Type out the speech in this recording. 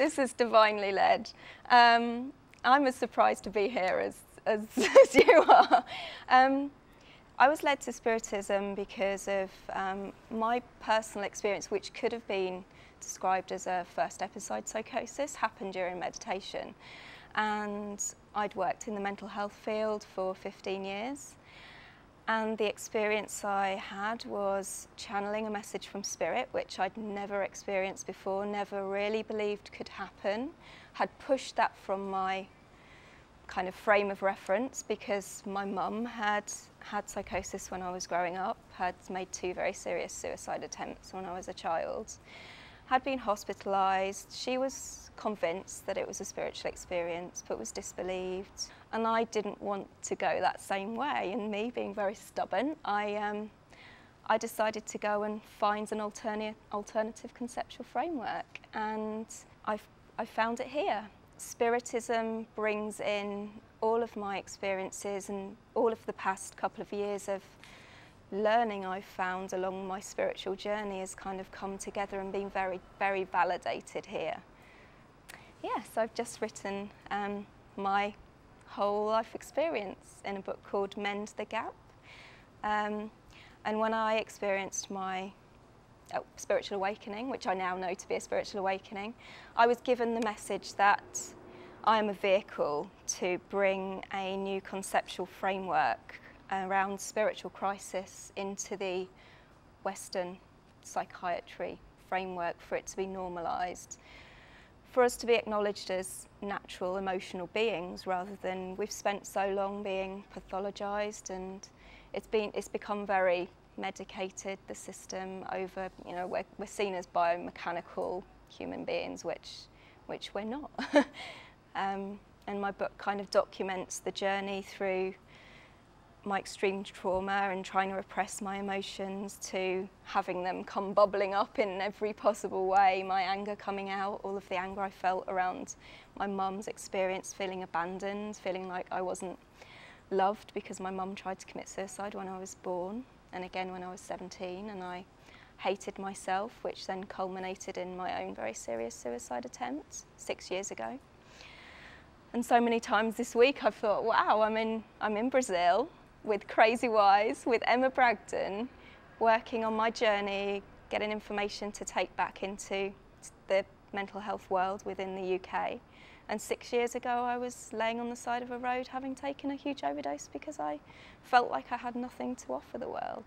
This is divinely led. I'm as surprised to be here as you are. I was led to Spiritism because of my personal experience, which could have been described as a first episode psychosis, happened during meditation. And I'd worked in the mental health field for 15 years. And the experience I had was channeling a message from spirit, which I'd never experienced before, never really believed could happen. Had pushed that from my kind of frame of reference because my mum had psychosis when I was growing up, had made 2 very serious suicide attempts when I was a child, had been hospitalised. She was convinced that it was a spiritual experience but was disbelieved, and I didn't want to go that same way, and me being very stubborn, I decided to go and find an alternative conceptual framework, and I found it here. Spiritism brings in all of my experiences and all of the past couple of years of learning I've found along my spiritual journey has kind of come together and been very, very validated here. Yes, I've just written my whole life experience in a book called Mend the Gap. And when I experienced my spiritual awakening, which I now know to be a spiritual awakening, I was given the message that I am a vehicle to bring a new conceptual framework around spiritual crisis into the Western psychiatry framework, for it to be normalised, for us to be acknowledged as natural emotional beings rather than we've spent so long being pathologised, and it's become very medicated, the system, over, you know, we're seen as biomechanical human beings, which we're not. And my book kind of documents the journey through my extreme trauma and trying to repress my emotions to having them come bubbling up in every possible way, my anger coming out, all of the anger I felt around my mum's experience, feeling abandoned, feeling like I wasn't loved because my mum tried to commit suicide when I was born, and again when I was 17, and I hated myself, which then culminated in my own very serious suicide attempt 6 years ago. And so many times this week I've thought, wow, I'm in Brazil with Crazywise, with Emma Bragdon, working on my journey, getting information to take back into the mental health world within the UK. And 6 years ago I was laying on the side of a road having taken a huge overdose because I felt like I had nothing to offer the world.